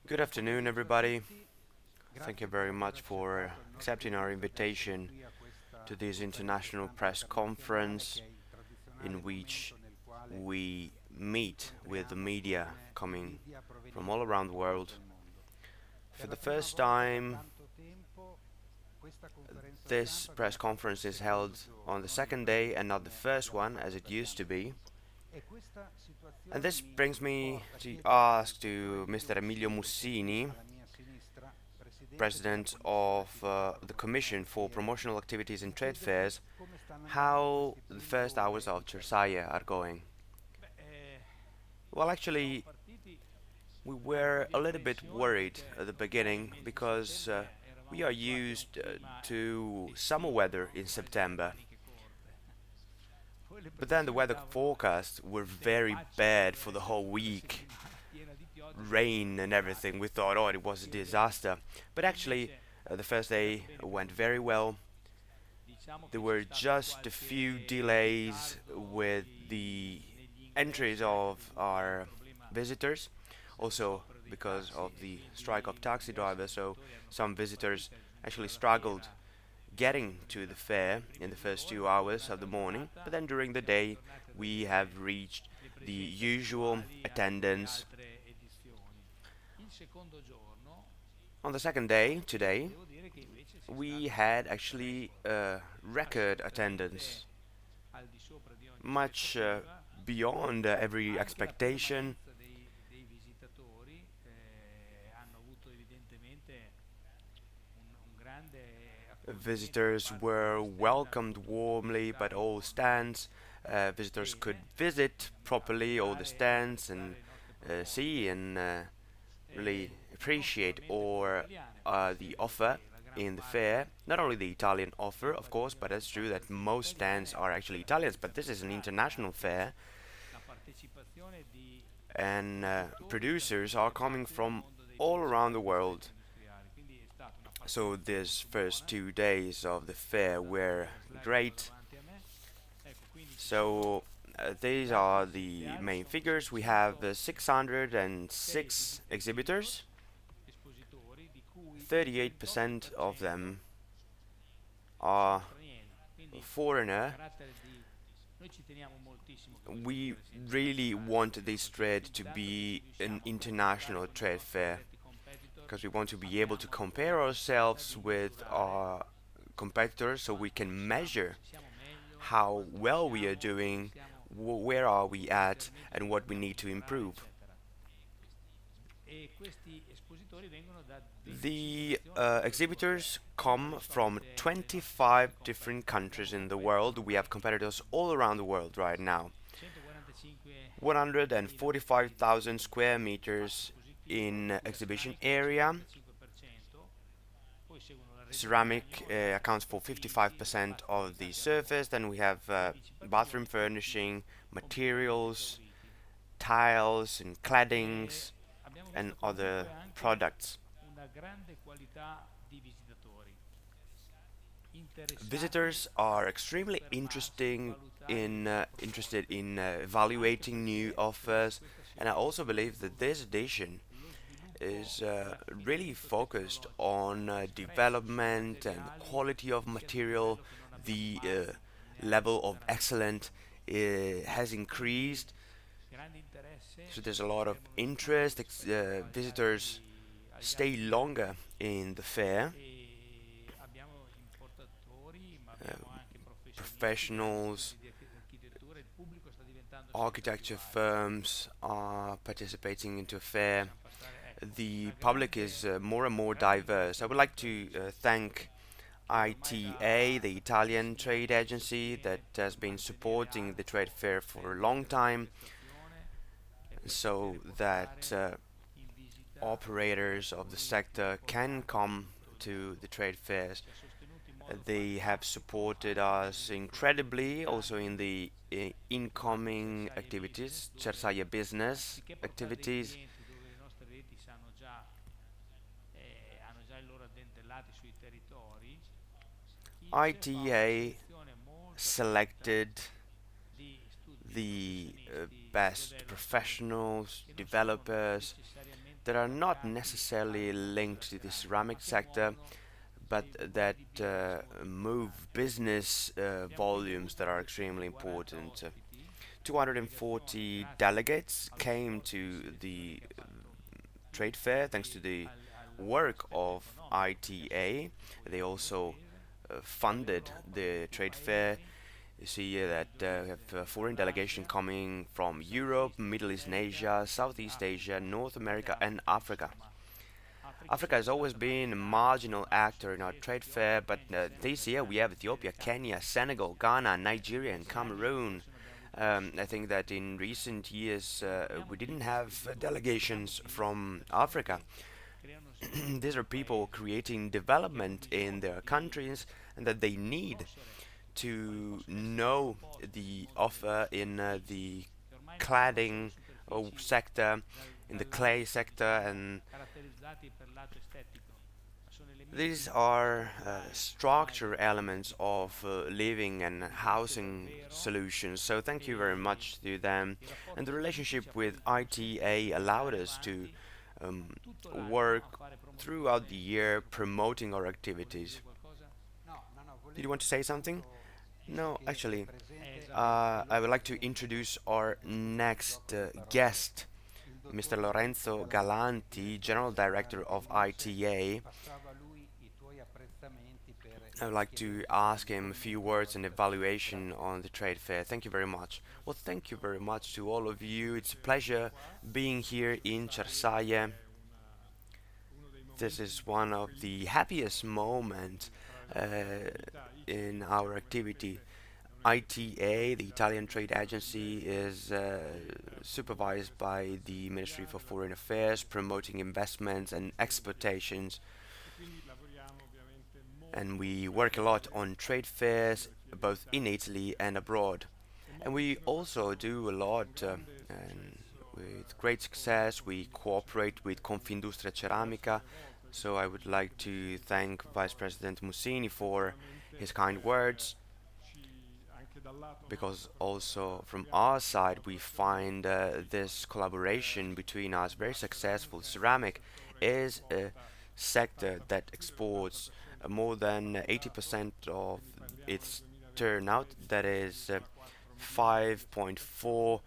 Good afternoon, everybody. Thank you very much for accepting our invitation to this international press conference in which we meet with the media coming from all around the world. For the first time, this press conference is held on the second day and not the first one as it used to be. And this brings me to ask to Mr. Emilio Mussini, President of the Commission for Promotional Activities and Trade Fairs, how the first hours of Cersaie are going. Well, actually, we were a little bit worried at the beginning because we are used to summer weather in September. But then the weather forecasts were very bad for the whole week. Rain and everything. We thought, oh, it was a disaster. But actually, the first day went very well. There were just a few delays with the entries of our visitors, also because of the strike of taxi drivers, so some visitors actually struggled getting to the fair in the first 2 hours of the morning, but then during the day we have reached the usual attendance. On the second day, today, we had actually record attendance, much beyond every expectation. Visitors were welcomed warmly by all stands. Visitors could visit properly all the stands and see and really appreciate all the offer in the fair. Not only the Italian offer, of course, but it's true that most stands are actually Italians, but this is an international fair, and producers are coming from all around the world. So these first 2 days of the fair were great. So these are the main figures. We have 606 exhibitors. 38% of them are foreigner. We really want this trade to be an international trade fair because we want to be able to compare ourselves with our competitors so we can measure how well we are doing, where are we at, and what we need to improve. The exhibitors come from 25 different countries in the world. We have competitors all around the world right now. 145,000 square meters in exhibition area. Ceramic accounts for 55% of the surface. Then we have bathroom furnishing, materials, tiles and claddings, and other products. Visitors are extremely interested in evaluating new offers, and I also believe that this edition is really focused on development and quality of material. The level of excellence has increased, so there's a lot of interest. Visitors stay longer in the fair. Professionals, architecture firms are participating into a fair. The public is more and more diverse. I would like to thank ITA, the Italian trade agency that has been supporting the trade fair for a long time, so that operators of the sector can come to the trade fairs. They have supported us incredibly also in the incoming activities, Cersaie business activities. ITA selected the best professionals, developers, that are not necessarily linked to the ceramic sector, but that move business volumes that are extremely important. 240 delegates came to the trade fair thanks to the work of ITA. They also funded the trade fair. You see that we have a foreign delegation coming from Europe, Middle East and Asia, Southeast Asia, North America and Africa. Africa has always been a marginal actor in our trade fair, but this year we have Ethiopia, Kenya, Senegal, Ghana, Nigeria, and Cameroon. I think that in recent years we didn't have delegations from Africa. These are people creating development in their countries and that they need to know the offer in the cladding sector, in the clay sector, and these are structure elements of living and housing solutions. So thank you very much to them. And the relationship with ITA allowed us to um, work throughout the year promoting our activities. Did you want to say something? No, actually, I would like to introduce our next guest, Mr. Lorenzo Galanti, General Director of ITA. I would like to ask him a few words and evaluation on the trade fair. Thank you very much. Well, thank you very much to all of you. It's a pleasure being here in Cersaie. This is one of the happiest moments in our activity. ITA, the Italian Trade Agency, is supervised by the Ministry for Foreign Affairs, promoting investments and exportations. And we work a lot on trade fairs, both in Italy and abroad. And we also do a lot, and with great success. We cooperate with Confindustria Ceramica. So I would like to thank Vice President Mussini for his kind words, because also from our side we find this collaboration between us very successful. Ceramic is a sector that exports more than 80% of its turnout, that is 5.4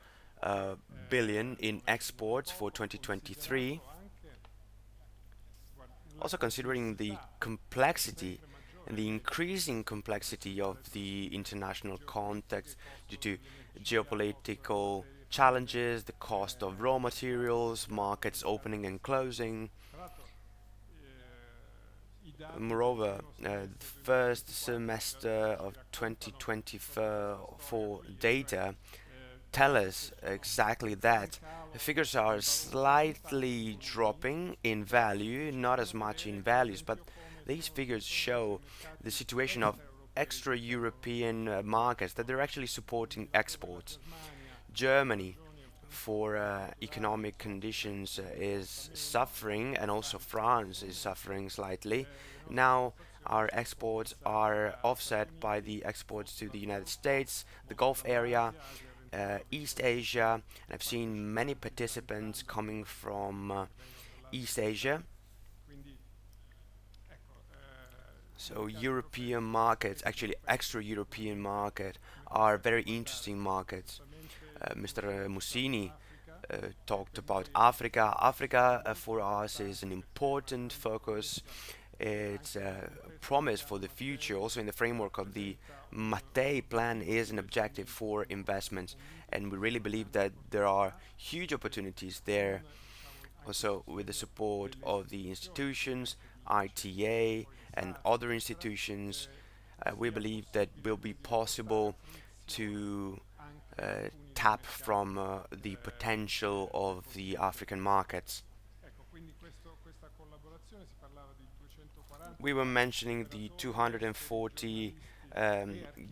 billion in exports for 2023. Also considering the complexity and the increasing complexity of the international context due to geopolitical challenges, the cost of raw materials, markets opening and closing. Moreover, the first semester of 2024 data tell us exactly that. The figures are slightly dropping in value, not as much in values, but these figures show the situation of extra-European markets, that they're actually supporting exports. Germany, for economic conditions, is suffering, and also France is suffering slightly. Now our exports are offset by the exports to the United States, the Gulf area, East Asia, and I've seen many participants coming from East Asia. So European markets, actually extra-European market, are very interesting markets. Mr. Mussini talked about Africa. Africa for us is an important focus. It's a promise for the future. Also in the framework of the Mattei plan is an objective for investments, and we really believe that there are huge opportunities there. Also with the support of the institutions, ITA and other institutions, we believe that will be possible to tap from the potential of the African markets. We were mentioning the 240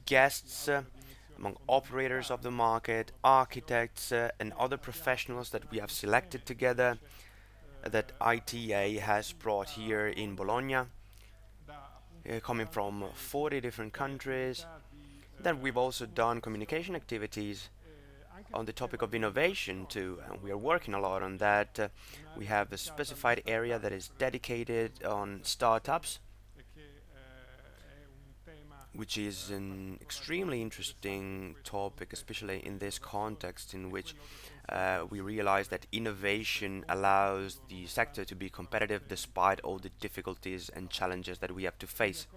guests among operators of the market, architects, and other professionals that we have selected together, that ITA has brought here in Bologna, coming from 40 different countries. Then we've also done communication activities on the topic of innovation too, and we are working a lot on that. We have a specified area that is dedicated on startups, which is an extremely interesting topic, especially in this context in which we realize that innovation allows the sector to be competitive despite all the difficulties and challenges that we have to face.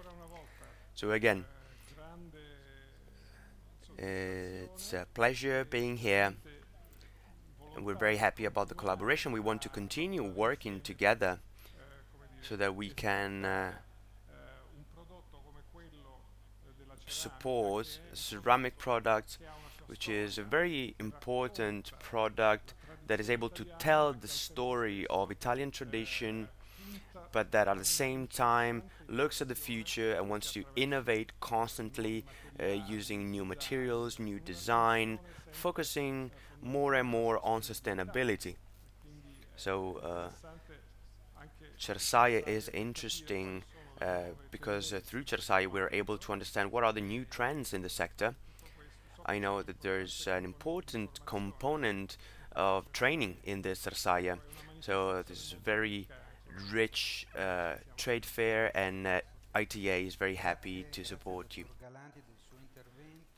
So again, it's a pleasure being here, and we're very happy about the collaboration. We want to continue working together so that we can support ceramic products, which is a very important product that is able to tell the story of Italian tradition, but that at the same time looks at the future and wants to innovate constantly using new materials, new design, focusing more and more on sustainability. So Cersaie is interesting because through Cersaie we're able to understand what are the new trends in the sector. I know that there's an important component of training in the Cersaie, so this is a very rich trade fair, and ITA is very happy to support you.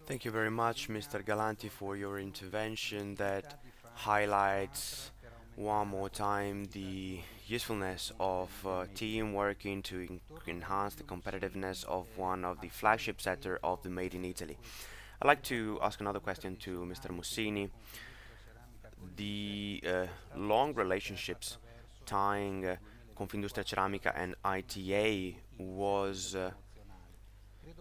Thank you very much, Mr. Galanti, for your intervention that highlights one more time the usefulness of team working to enhance the competitiveness of one of the flagship sector of the Made in Italy. I'd like to ask another question to Mr. Mussini. The long relationships tying Confindustria Ceramica and ITA was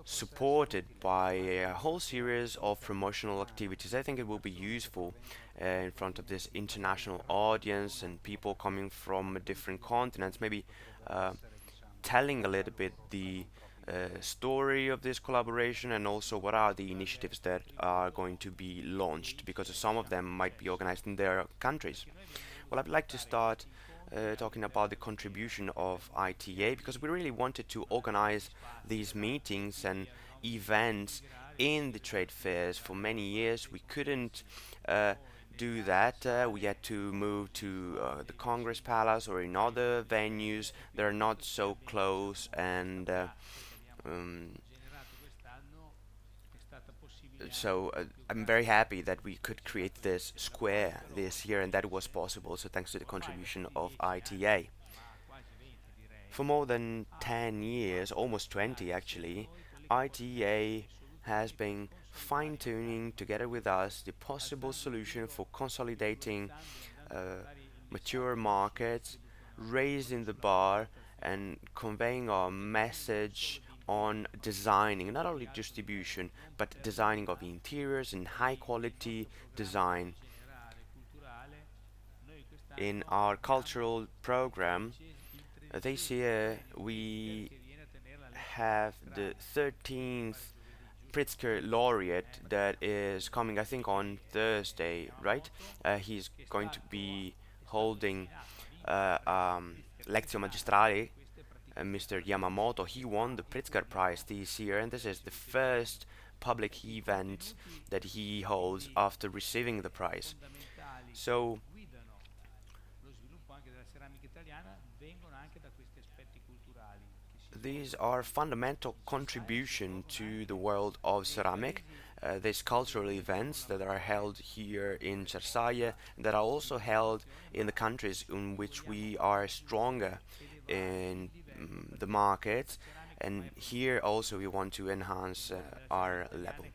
supported by a whole series of promotional activities. I think it will be useful in front of this international audience and people coming from different continents, maybe uh, telling a little bit the story of this collaboration and also what are the initiatives that are going to be launched, because some of them might be organized in their countries. Well, I'd like to start talking about the contribution of ITA, because we really wanted to organize these meetings and events in the trade fairs. For many years, we couldn't do that. We had to move to the Congress Palace or in other venues that are not so close, and um, I'm very happy that we could create this square this year, and that was possible. So thanks to the contribution of ITA. For more than 10 years, almost 20 actually, ITA has been fine-tuning together with us the possible solution for consolidating mature markets, raising the bar, and conveying our message on designing, not only distribution, but designing of interiors and high quality design. In our cultural program, this year we have the 13th Pritzker laureate that is coming, I think, on Thursday, right? He's going to be holding Lectio Magistrale. Mr. Yamamoto, he won the Pritzker Prize this year, and this is the first public event that he holds after receiving the prize. So these are fundamental contribution to the world of ceramic. These cultural events that are held here in Cersaie, that are also held in the countries in which we are stronger in the markets, and here also we want to enhance our level.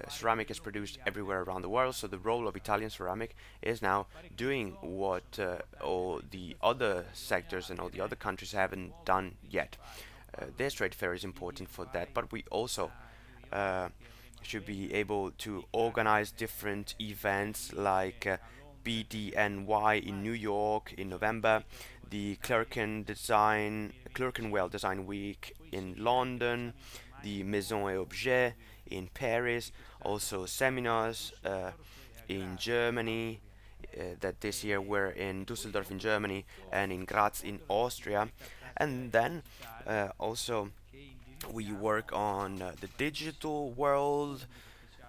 Ceramic is produced everywhere around the world, so the role of Italian ceramic is now doing what all the other sectors and all the other countries haven't done yet. This trade fair is important for that, but we also uh, should be able to organize different events like BDNY in New York in November, the Clerkenwell Design Week in London, the Maison et Objet in Paris, also seminars in Germany. That this year were in Düsseldorf in Germany and in Graz in Austria, and then also we work on the digital world.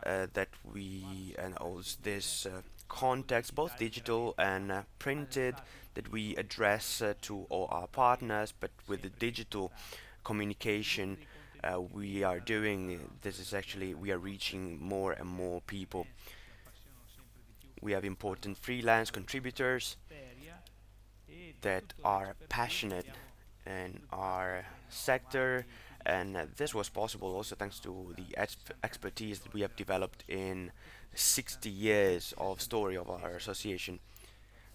that we and also this context, both digital and printed, that we address to all our partners. But with the digital communication we are doing, this is actually we are reaching more and more people. We have important freelance contributors that are passionate in our sector, and this was possible also thanks to the expertise that we have developed in 60 years of story of our association.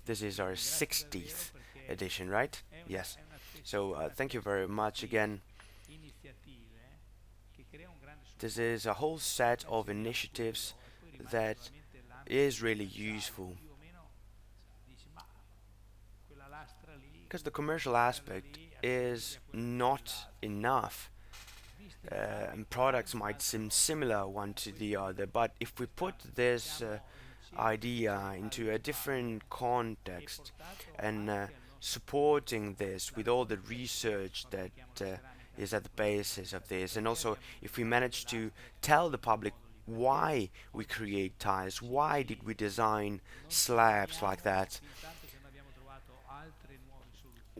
This is our 60th edition, right? Yes. So thank you very much again. This is a whole set of initiatives that is really useful because the commercial aspect is not enough. And products might seem similar one to the other, but if we put this idea into a different context and supporting this with all the research that is at the basis of this, and also if we manage to tell the public why we create tiles, why did we design slabs like that,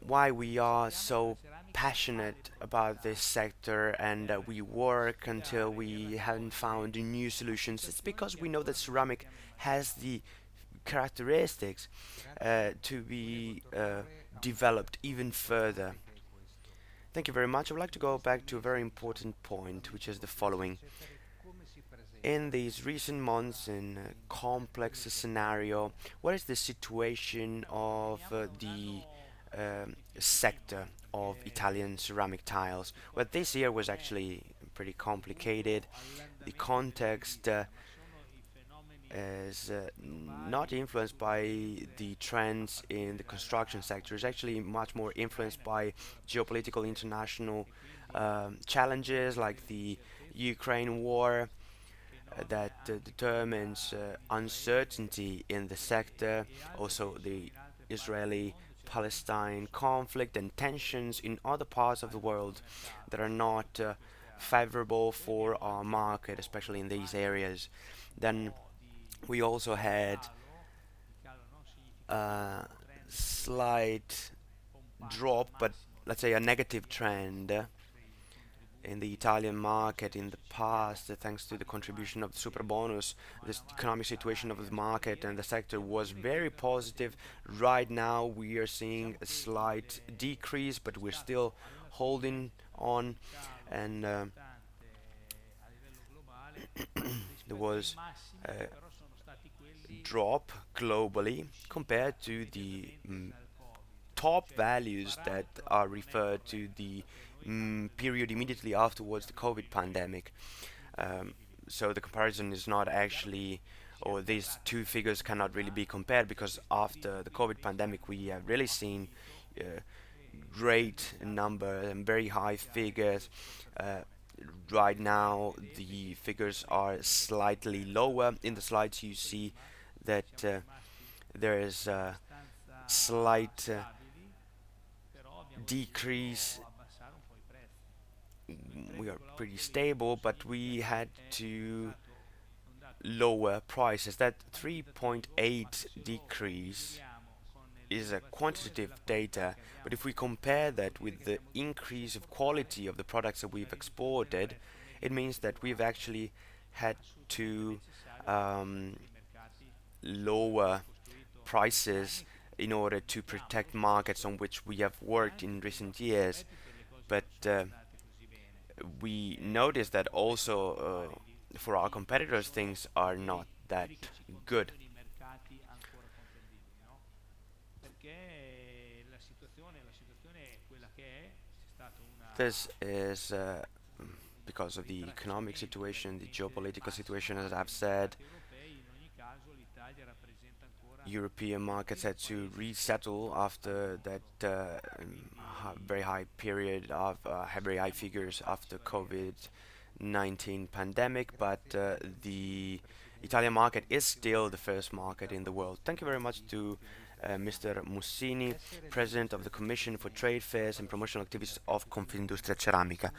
why we are so passionate about this sector and we work until we haven't found new solutions. It's because we know that ceramic has the characteristics to be developed even further. Thank you very much. I would like to go back to a very important point, which is the following. In these recent months, in a complex scenario, what is the situation of the sector of Italian ceramic tiles? Well, this year was actually pretty complicated. The context is not influenced by the trends in the construction sector. It's actually much more influenced by geopolitical international challenges like the Ukraine war that determines uncertainty in the sector, also the Israeli Palestine conflict and tensions in other parts of the world that are not favorable for our market, especially in these areas. Then we also had a slight drop, but let's say a negative trend in the Italian market in the past, thanks to the contribution of the super bonus. The economic situation of the market and the sector was very positive. Right now, we are seeing a slight decrease, but we're still holding on. And there was a drop globally compared to the top values that are referred to the period immediately afterwards the COVID pandemic. So the comparison is not actually, or these two figures cannot really be compared because after the COVID pandemic we have really seen great number and very high figures. Right now the figures are slightly lower. In the slides you see that there is a slight decrease. We are pretty stable, but we had to lower prices. That 3.8 decrease is a quantitative data, but if we compare that with the increase of quality of the products that we've exported, it means that we've actually had to lower prices in order to protect markets on which we have worked in recent years. But we notice that also for our competitors things are not that good. This is because of the economic situation, the geopolitical situation, as I've said. European markets had to resettle after that very high period of very high figures after COVID-19 pandemic, but the Italian market is still the first market in the world. Thank you very much to Mr. Mussini, President of the Commission for Trade Fairs and Promotional Activities of Confindustria Ceramica.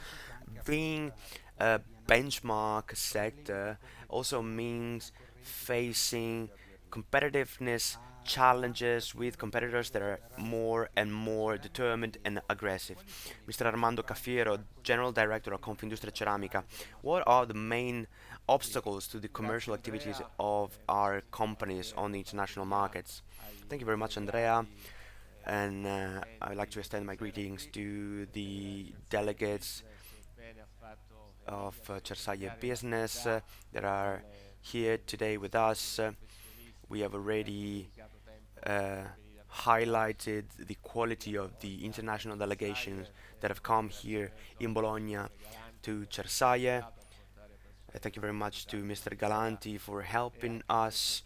Being A benchmark sector also means facing competitiveness challenges with competitors that are more and more determined and aggressive. Mr. Armando Cafiero, General Director of Confindustria Ceramica, what are the main obstacles to the commercial activities of our companies on the international markets? Thank you very much, Andrea. And I'd like to extend my greetings to the delegates of Cersaie Business that are here today with us. We have already uh, highlighted the quality of the international delegations that have come here in Bologna to Cersaie. Thank you very much to Mr. Galanti for helping us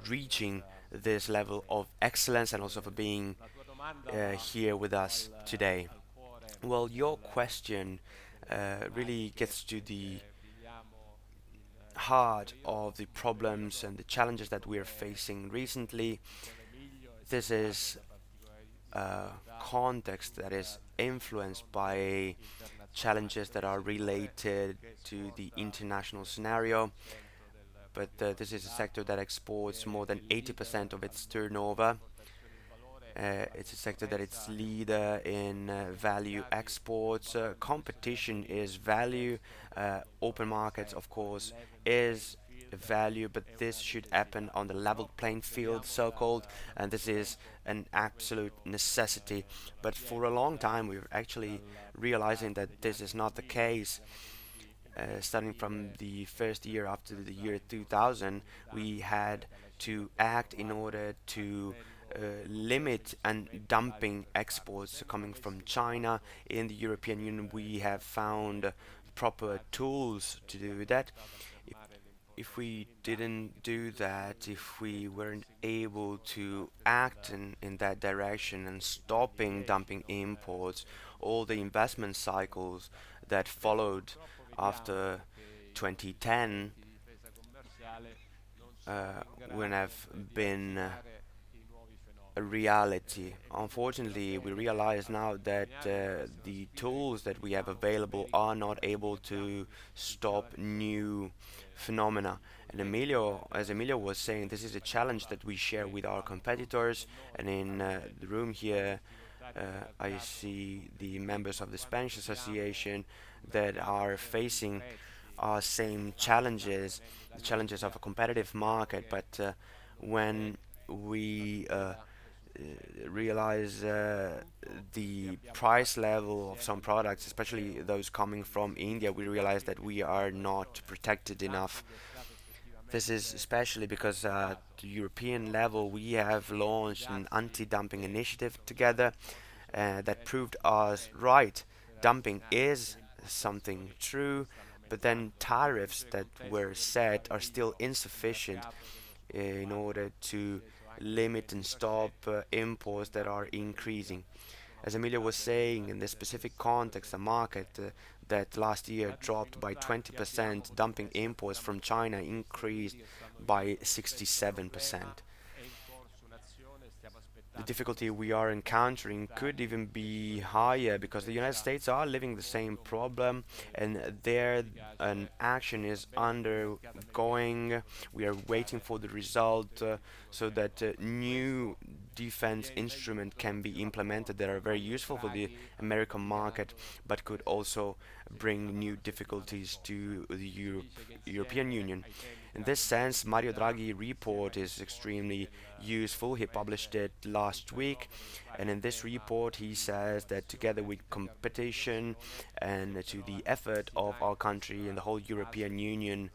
reaching this level of excellence and also for being here with us today. Well, your question really gets to the heart of the problems and the challenges that we are facing recently. This is a context that is influenced by challenges that are related to the international scenario, but this is a sector that exports more than 80% of its turnover. It's a sector that is leader in value exports. Competition is value. Open markets, of course, is value, but this should happen on the level playing field, so-called, and this is an absolute necessity. But for a long time, we were actually realizing that this is not the case. Starting from the first year after the year 2000, we had to act in order to limit and dumping exports coming from China. In the European Union, we have found proper tools to do that. If, if we didn't do that, if we weren't able to act in that direction and stopping dumping imports, all the investment cycles that followed after 2010 would have been a reality. Unfortunately, we realize now that the tools that we have available are not able to stop new phenomena. And as Emilio was saying, this is a challenge that we share with our competitors. And in the room here, I see the members of the Spanish Association that are facing our same challenges, the challenges of a competitive market. But when we realize the price level of some products, especially those coming from India, we realize that we are not protected enough. This is especially because at the European level we have launched an anti-dumping initiative together that proved us right. Dumping is something true, but then tariffs that were set are still insufficient in order to limit and stop imports that are increasing. As Emilio was saying, in this specific context, a market that last year dropped by 20%, dumping imports from China increased by 67%. The difficulty we are encountering could even be higher because the United States are living the same problem and there an action is undergoing. We are waiting for the result so that new defense instruments can be implemented that are very useful for the American market but could also bring new difficulties to the European Union. In this sense, Mario Draghi report is extremely useful. He published it last week, and in this report he says that together with competition and to the effort of our country and the whole European Union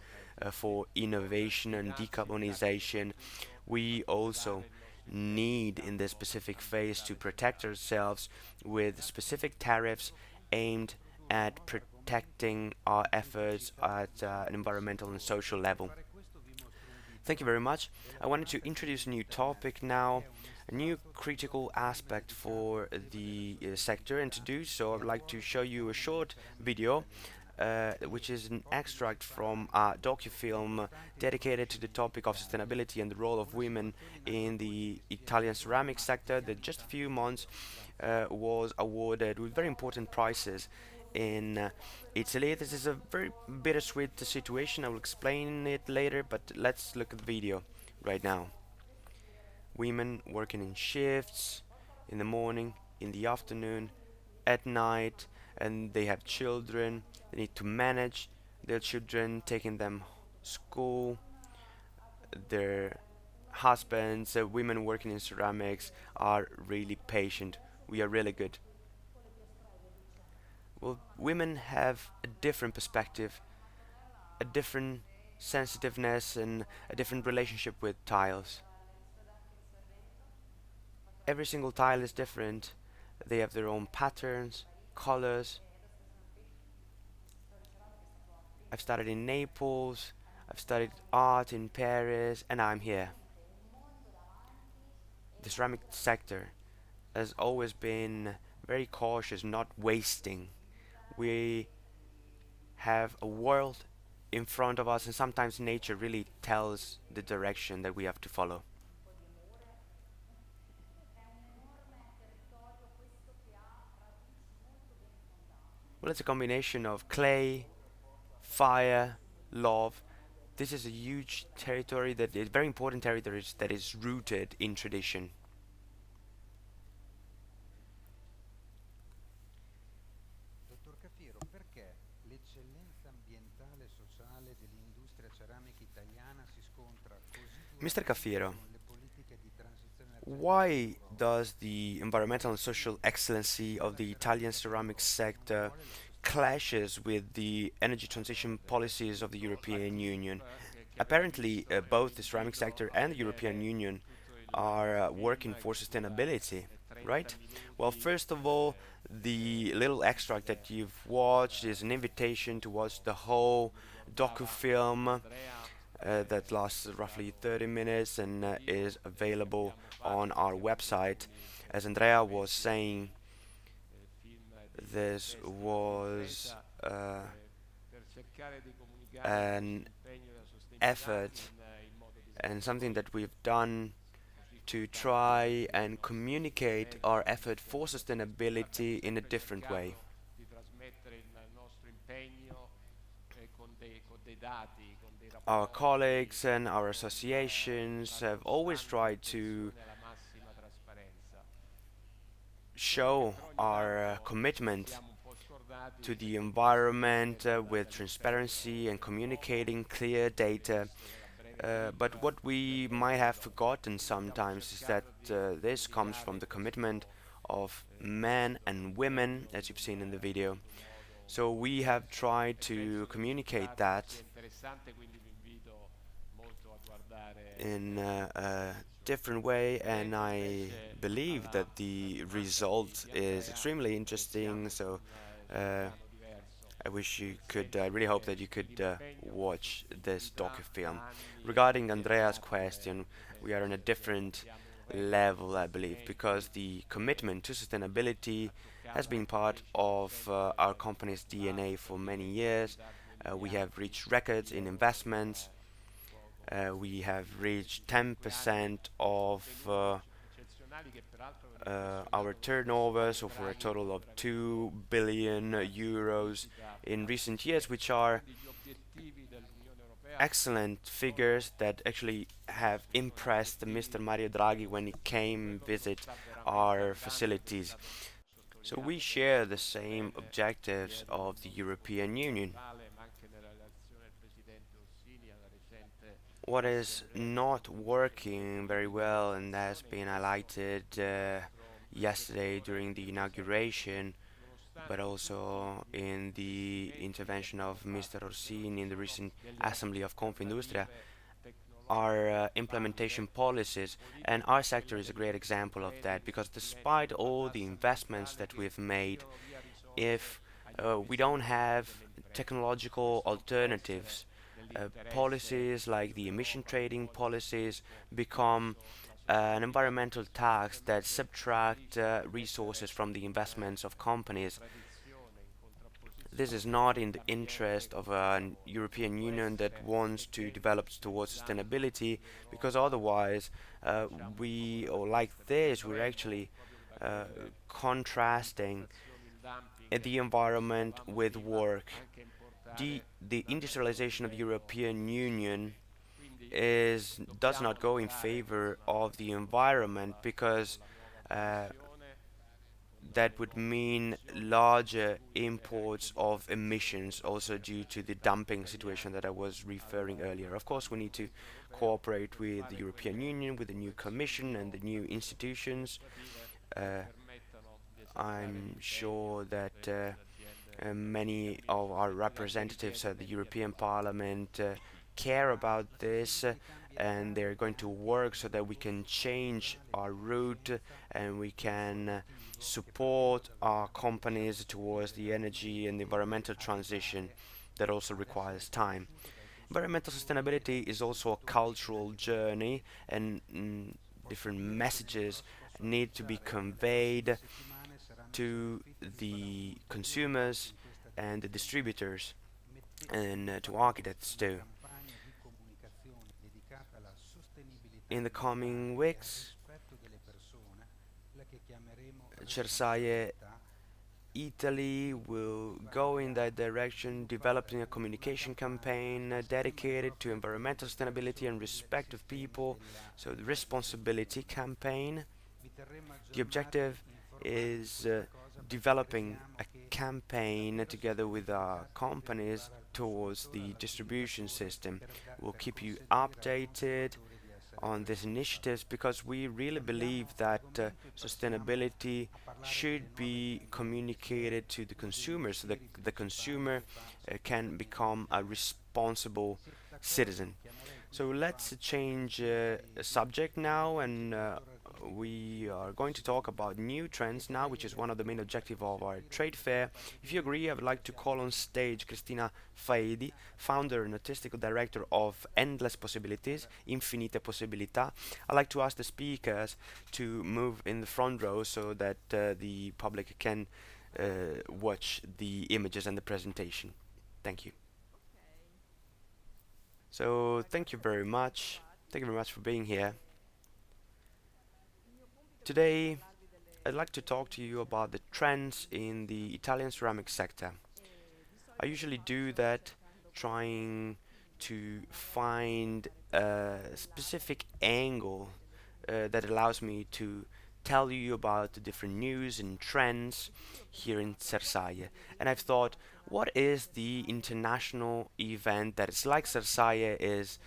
for innovation and decarbonization, we also need in this specific phase to protect ourselves with specific tariffs aimed at protecting our efforts at an environmental and social level. Thank you very much. I wanted to introduce a new topic now, a new critical aspect for the sector, and to do so, I would like to show you a short video. Which is an extract from a docufilm dedicated to the topic of sustainability and the role of women in the Italian ceramic sector that just a few months was awarded with very important prizes in Italy. This is a very bittersweet situation. I will explain it later, but let's look at the video right now. Women working in shifts, in the morning, in the afternoon, at night, and they have children. They need to manage their children, taking them school, their husbands, women working in ceramics are really patient. We are really good. Well, women have a different perspective, a different sensitiveness, and a different relationship with tiles. Every single tile is different. They have their own patterns, colors. I've studied in Naples, I've studied art in Paris, and I'm here. The ceramic sector has always been very cautious, not wasting. We have a world in front of us, and sometimes nature really tells the direction that we have to follow. Well, it's a combination of clay, fire, love. This is a huge territory that is very important territory that is rooted in tradition. Dottor Cafiero, perché l'eccellenza ambientale e sociale dell'industria ceramica italiana si scontra così Mr. duramente Cafiero, con le politiche di transizione energetica del why suo does governo? the environmental and social excellency of La the Italian ceramica ceramic però non sector vuole la sostituzione clashes with the energy transition policies of the European Union? Che aveva Apparently, visto both the ceramic invito sector a and the European vedere Union tutto are il working film for che dura sustainability, 30 right? Well, minuti first of all, the little extract that dove you've watched is an invitation to watch the whole mi ricordava docu-film Andrea that lasts roughly 30 minutes and motivo is del quale available abbiamo on fatto our questi website. opportuni As Andrea was saying, interventi, film di this inchiesta della tua was impresa per cercare di comunicare questo an impegno della sostenibilità effort in modo and something disarticolo, that we've done così to come tanti try altri and nostri communicate interventi our che effort iniziano for così. Si tratta, abbiamo sustainability in a sempre different way. cercato di trasmettere il nostro impegno con dei dati, con dei Our rapporti, colleagues and our con una associations have always costante tried to attenzione alla massima trasparenza. Solo che show però ogni our tanto ci commitment siamo un po' scordati to the che questo environment dipende with transparency dall'impegno and dell'uomo, communicating clear che deve data. essere a breve But vita what we might have interrotto. forgotten Quindi abbiamo sometimes is that cercato di this comes from comunicare the commitment of men questo and women, impegno as you've seen in the video. in un modo So we have chiaro tried e to penso che il communicate risultato sia that interessante, quindi vi invito molto a guardare in a questo different way, and vengo I invece believe that alla the domanda result di is Andrea. extremely interesting. Siamo So su un uh, piano diverso, I wish you nel could, I senso really hope that che you could l'impegno per la watch this sostenibilità docu-film. da anni è Regarding Andrea's inesorabile question, e we penso are on a che different siamo un record di level, I believe, because investimenti the commitment to sustainability ha has toccato been anche il part of 10% our company's DNA dell'avanzo for per many direzione years. da 2 We have miliardi reached di records in euro investments. We have in reached questi 5 anni, 10% of ottenuti eccezionali che peraltro avevano our impressionato lo stesso turnover, Mario so for a Draghi total of quando era venuto 2 billion in euros visita in a recent years, Cersaie. which are Quindi gli obiettivi dell'Unione Europea excellent figures sono that actually i have nostri sono impressed Mr. obiettivi Mario Draghi when he e came quello che non visit sta veramente our andando, che è facilities. stato So we sottolineato share molto the molto same bene objectives ieri dal of the nostro European commissario Union. Rurale, ma anche nella relazione del Presidente Orsini alla recente What is assemblea not working very politica well and has dell'innovazione, been questo highlighted è il nostro yesterday settore during the che presenta, inauguration, but nonostante tutti also gli in the investimenti che intervention abbiamo of Mr. fatto, che non Orsini in the sono recent delle Assembly of Confindustria, alternative our tecnologiche implementation valide, policies, and politiche our come sector quella is a degli great example of that because investimenti despite sulla all the tassa investments ambientale that che we've made, tirano via risorse if agli we don't investitori e have delle imprese. technological Questo non può essere alternatives, nell'interesse policies like the emission dell'Europa, non trading può essere policies become verso la an sostenibilità. environmental tax that Dobbiamo subtract resources mettere from the investments of in companies. contraddizione, in This is contrapposizione not in the l'ambiente interest of con il a lavoro. Non European può Union that essere wants to mettendo, develop towards utilizzando sustainability, because l'Europa, otherwise facciamo un po' we, come or l'abbiamo like visto nel this, we're Sanremo, actually proprio da uh, quelle contrasting manifestazioni in the environment with work. anche importare The dal industrialization of the nord European Union quindi does not dobbiamo go in lavorare favor of the environment con because la nuova uh, commissione, con la that would nuova mean commissione per larger cui cercare anche imports di of convincere emissions, also due to the l'università dumping situation that I italiana was referring earlier. Of course, we al need to Comitato europeo cooperate per with the fare European quelle Union, with the new Commission, correzioni and the new institutions. legislative che Uh, permettano di esaltare I'm sure l'impegno that delle aziende many of our inquinanti. La crisi representatives at the evidentemente European Parliament care Ma about la this, sostenibilità and ambientale they're going to anche work come so that we can prodotto change strutturale our route dell'efficienza and we can produttivo che partendo support our dalla produzione companies towards sostenibile the da qui energy and the deve environmental transition arrivare that also ad essere requires time. conosciuto dai Environmental consumatori e sustainability dai is also a produttori cultural finali dei journey, prodotti. and Posso different dire che nel messages posso need to be annunciare che nelle prossime conveyed settimane saranno to scolpiti dei the parametri comuni proprio consumers in questa and the direzione, distributors mettendo and in to ballo architects una too. campagna di comunicazione dedicata alla sostenibilità In the coming ambientale e al weeks, rispetto delle persone, quella che chiameremo Cersaie responsabilità, Italy will go in vogliamo that direction, developing sviluppare a una communication campagna campaign che si chiama dedicated to proprio environmental sustainability verso and il respect of sistema people, della so the responsibility radiotelevisione. campaign. Vi terremo The aggiornati objective informati su is questa cosa perché developing crediamo a che la campaign vera together with our sostenibilità deve companies arrivare al towards consumatore, the distribution all'adjudicatore system. We'll per keep you consentire al updated consumatore di essere on these initiatives responsabile. because we really believe Cambiamo that argomento e passiamo sustainability a parlare delle should nuove be tendenze, communicated to the uno dei consumer so that mestieri the principali consumer che fa can become a sostenibilità. responsible Siete d'accordo? citizen. Chiamerei So quindi il let's fatto che change uno dei subject now, and settori artistici we più are going to talk about new trends now, which is one of the main objectives of our trade fair. If you agree, I would like to call on stage Cristina Faedi, founder and artistic director of Endless Possibilities, Infinite Possibilità. I'd like to ask the speakers to move in the front row so that the public can watch the images and the presentation. Thank you. So thank you very much. Thank you very much for being here. Today, I'd like to talk to you about the trends in the Italian ceramic sector. I usually do that trying to find a specific angle that allows me to tell you about the different news and trends here in Cersaie. And I've thought, what is the international event that is like Cersaie is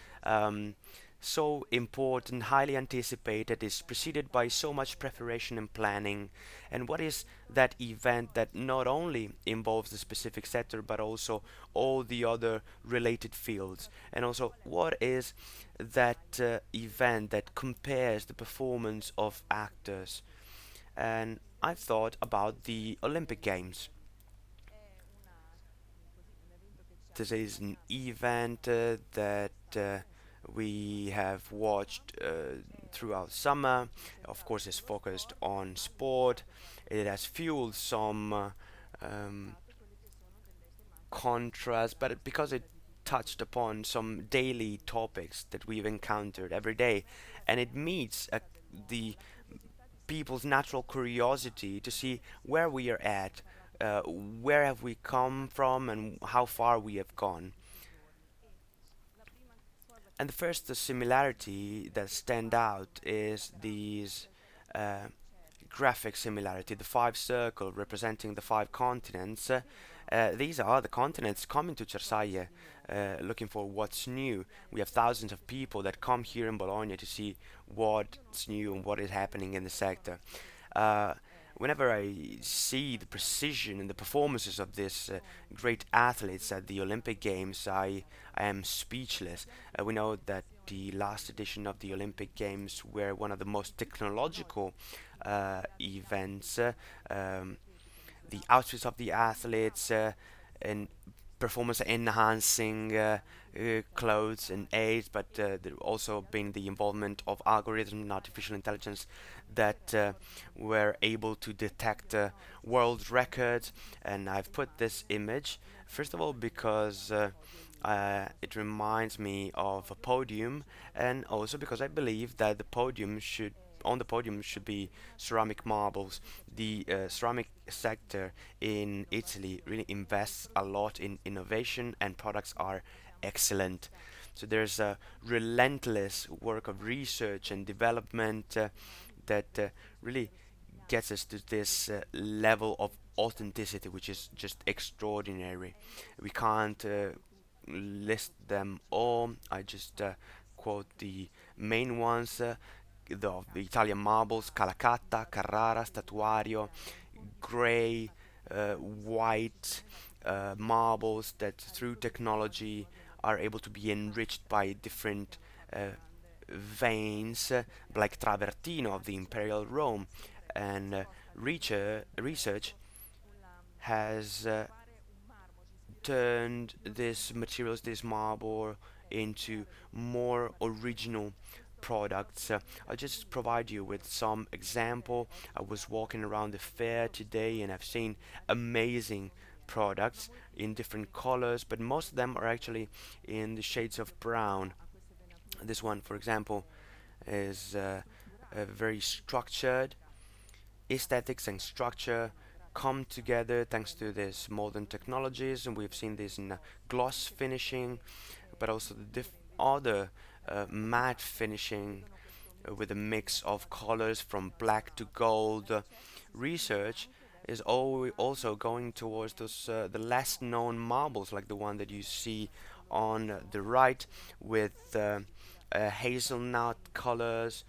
so important, highly anticipated, is preceded by so much preparation and planning? And what is that event that not only involves the specific sector but also all the other related fields? And also, what is that event that compares the performance of actors? And I thought about the Olympic Games. This is an event that we have watched throughout summer. Of course, it's focused on sport. It has fueled some um, contrast, but because it touched upon some daily topics that we've encountered every day, and it meets the people's natural curiosity to see where we are at, where have we come from, and how far we have gone. And the first similarity that stand out is these uh, graphic similarity, the five circle representing the five continents. These are the continents coming to Cersaie, looking for what's new. We have thousands of people that come here in Bologna to see what's new and what is happening in the sector. Uh, Whenever I see the precision and the performances of these great athletes at the Olympic Games, I am speechless. We know that the last edition of the Olympic Games were one of the most technological events. The outfits of the athletes and performance enhancing clothes and aids, but there also been the involvement of algorithms and artificial intelligence that were able to detect world records. And I've put this image first of all because it reminds me of a podium, and also because I believe that the podium should on the podium should be ceramic marbles. The ceramic sector in Italy really invests a lot in innovation, and products are excellent. So there's a relentless work of research and development that really gets us to this level of authenticity, which is just extraordinary. We can't list them all. I just quote the main ones. The Italian marbles: Calacatta, Carrara, Statuario, gray, white marbles that through technology are able to be enriched by different veins, like Travertino of the Imperial Rome. And research has turned these materials, this marble, into more original products. I'll just provide you with some example. I was walking around the fair today and I've seen amazing products in different colors, but most of them are actually in the shades of brown. This one, for example, is very structured. Aesthetics and structure come together thanks to this modern technologies, and we've seen this in gloss finishing, but also the other matte finishing with a mix of colors from black to gold. Research is also going towards those the less known marbles, like the one that you see on the right, with hazelnut colors,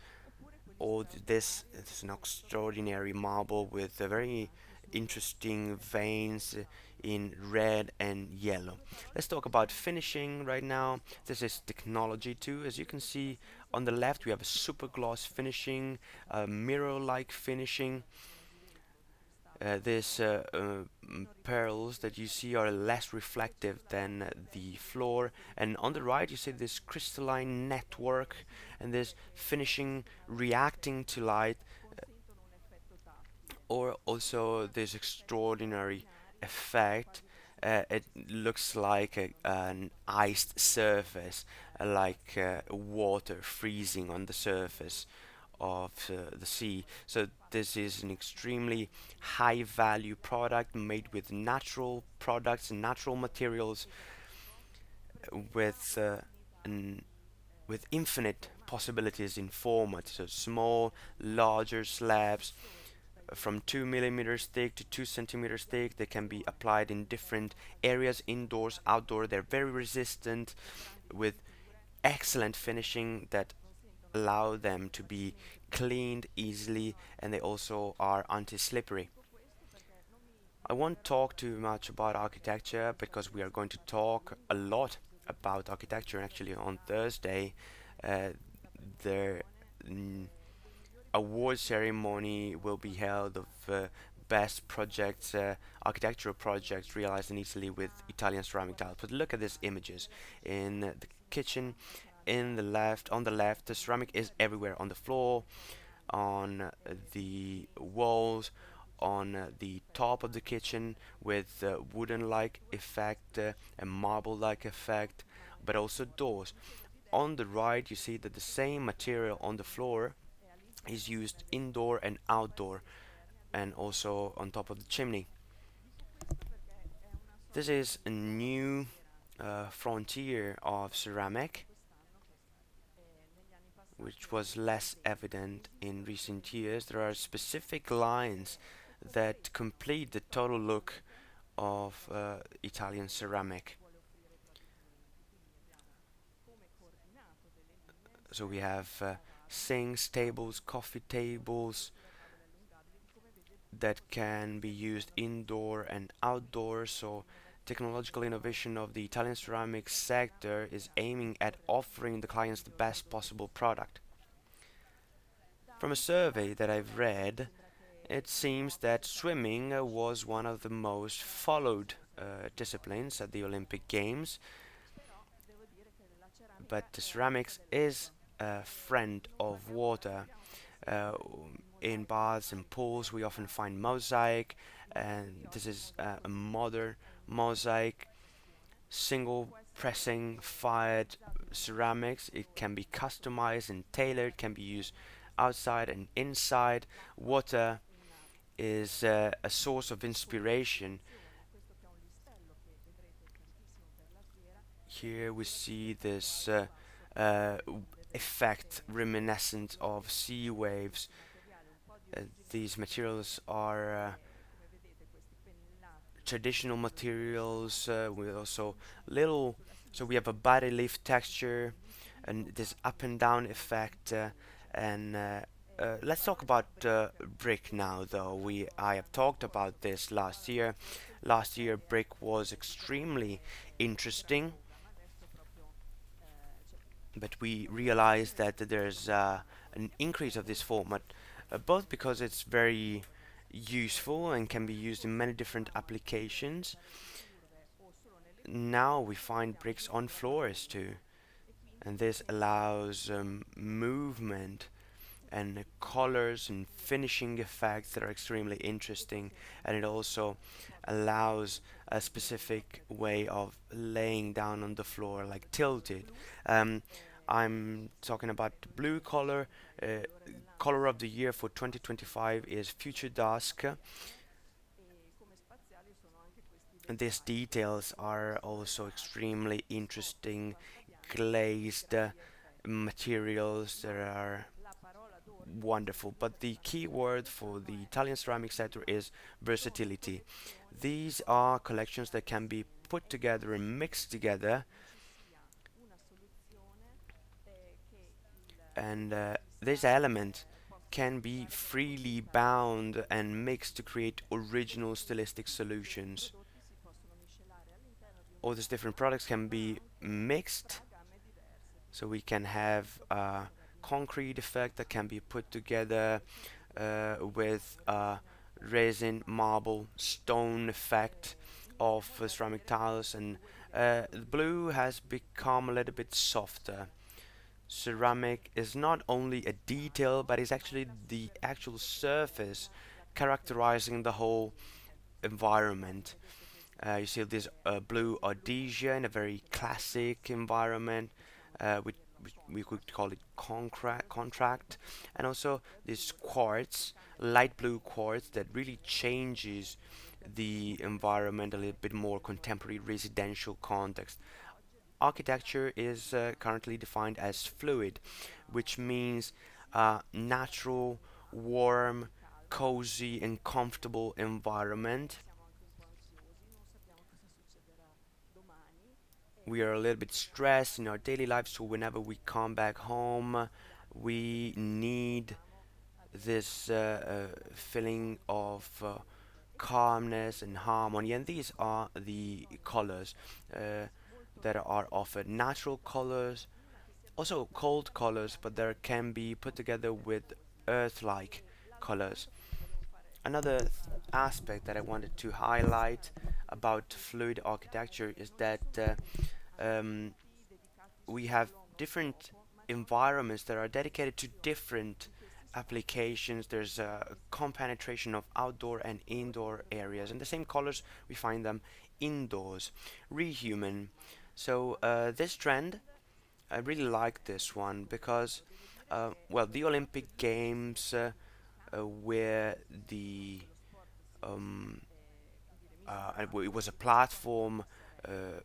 or this is an extraordinary marble with a very interesting veins in red and yellow. Let's talk about finishing right now. This is technology too. As you can see on the left, we have a super gloss finishing, mirror-like finishing. These pearls that you see are less reflective than the floor, and on the right you see this crystalline network and this finishing reacting to light, or also this extraordinary effect. It looks like an iced surface, like water freezing on the surface of the sea. So this is an extremely high value product made with natural products and natural materials, with an, with infinite possibilities in format. So small, larger slabs from 2 millimeters thick to 2 centimeters thick. They can be applied in different areas, indoors, outdoor. They're very resistant, with excellent finishing that allow them to be cleaned easily, and they also are anti-slippery. I won't talk too much about architecture because we are going to talk a lot about architecture. Actually, on Thursday, uh, the award ceremony will be held of best projects, architectural projects realized in Italy with Italian ceramic tiles. But look at these images in the kitchen. On the left, the ceramic is everywhere, on the floor, on the walls, on the top of the kitchen, with wooden-like effect and marble-like effect, but also doors. On the right, you see that the same material on the floor is used indoor and outdoor, and also on top of the chimney. This is a new frontier of ceramic, which was less evident in recent years. There are specific lines that complete the total look of Italian ceramic. So we have sinks, tables, coffee tables that can be used indoor and outdoor. So technological innovation of the Italian ceramics sector is aiming at offering the clients the best possible product. From a survey that I've read, it seems that swimming was one of the most followed disciplines at the Olympic Games, but the ceramics is a friend of water. Uh, in baths and pools, we often find mosaic, and this is a modern mosaic, single pressing fired ceramics. It can be customized and tailored, can be used outside and inside. Water is a source of inspiration. Here we see this uh, effect reminiscent of sea waves. These materials are traditional materials with also little, so we have a body lift texture and this up and down effect, and let's talk about brick now, though. I have talked about this last year. Last year brick was extremely interesting, but we realized that there's an increase of this format, both because it's very useful and can be used in many different applications. Now we find bricks on floors too, and this allows movement and colors and finishing effects that are extremely interesting, and it also allows a specific way of laying down on the floor, like tilted. Um, I'm talking about the blue color. Color of the year for 2025 is Future Dusk. And these details are also extremely interesting, glazed materials that are wonderful. But the key word for the Italian ceramic sector is versatility. These are collections that can be put together and mixed together, and this element can be freely bound and mixed to create original stylistic solutions. All these different products can be mixed, so we can have a concrete effect that can be put together with resin, marble, stone effect of ceramic tiles, and the blue has become a little bit softer. Ceramic is not only a detail, but is actually the actual surface characterizing the whole environment. You see this blue Rhodesia in a very classic environment, which we could call it contract, and also this quartz, light blue quartz that really changes the environment a little bit more contemporary residential context. Architecture is currently defined as fluid, which means natural, warm, cozy, and comfortable environment. We are a little bit stressed in our daily life, so whenever we come back home, we need this feeling of calmness and harmony, and these are the colors that are offered: natural colors, also cold colors, but they can be put together with earth-like colors. Another aspect that I wanted to highlight about fluid architecture is that um, we have different environments that are dedicated to different applications. There's a compenetration of outdoor and indoor areas, and the same colors we find them indoors. Rehuman. So this trend, I really like this one because, well, the Olympic Games where the um, it was a platform uh,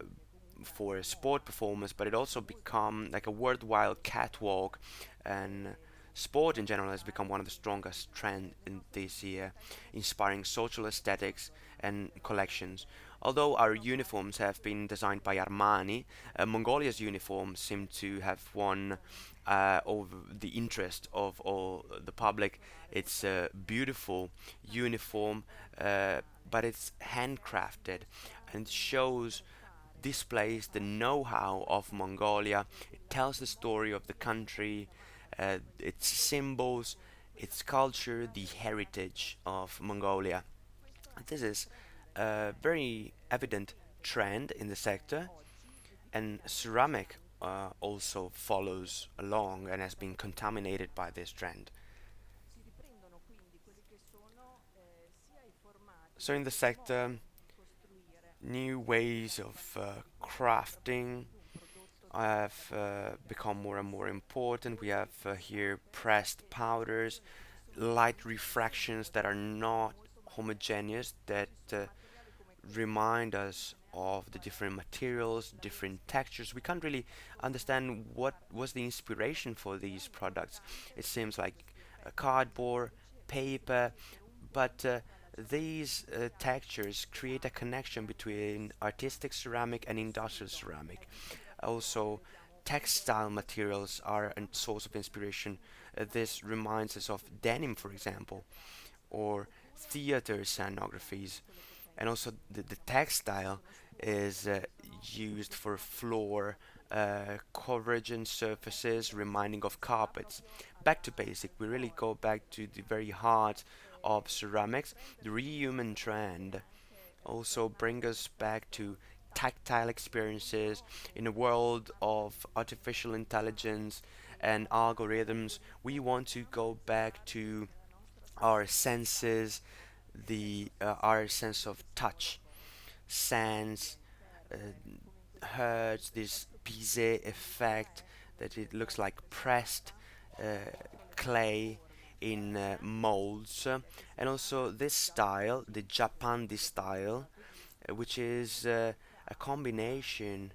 for sport performance, but it also become like a worthwhile catwalk, and sport in general has become one of the strongest trend in this year, inspiring social aesthetics and collections. Although our uniforms have been designed by Armani, Mongolia's uniforms seem to have won over the interest of all the public. It's a beautiful uniform, but it's handcrafted and shows displays the know-how of Mongolia. It tells the story of the country, its symbols, its culture, the heritage of Mongolia. This is a very evident trend in the sector, and ceramic also follows along and has been contaminated by this trend. So in the sector, new ways of crafting have become more and more important. We have here pressed powders, light refractions that are not homogeneous, that remind us of the different materials, different textures. We can't really understand what was the inspiration for these products. It seems like cardboard, paper, but these textures create a connection between artistic ceramic and industrial ceramic. Also, textile materials are a source of inspiration. This reminds us of denim, for example, or theater scenographies. And also, the textile is used for floor coverage and surfaces, reminding of carpets. Back to basic, we really go back to the very heart of ceramics. The rehuman trend also bring us back to tactile experiences in a world of artificial intelligence and algorithms. We want to go back to our senses, the our sense of touch, sense, uh, hertz, this Bizet effect that it looks like pressed uh, clay in molds, and also this style, the Japandi style, which is a combination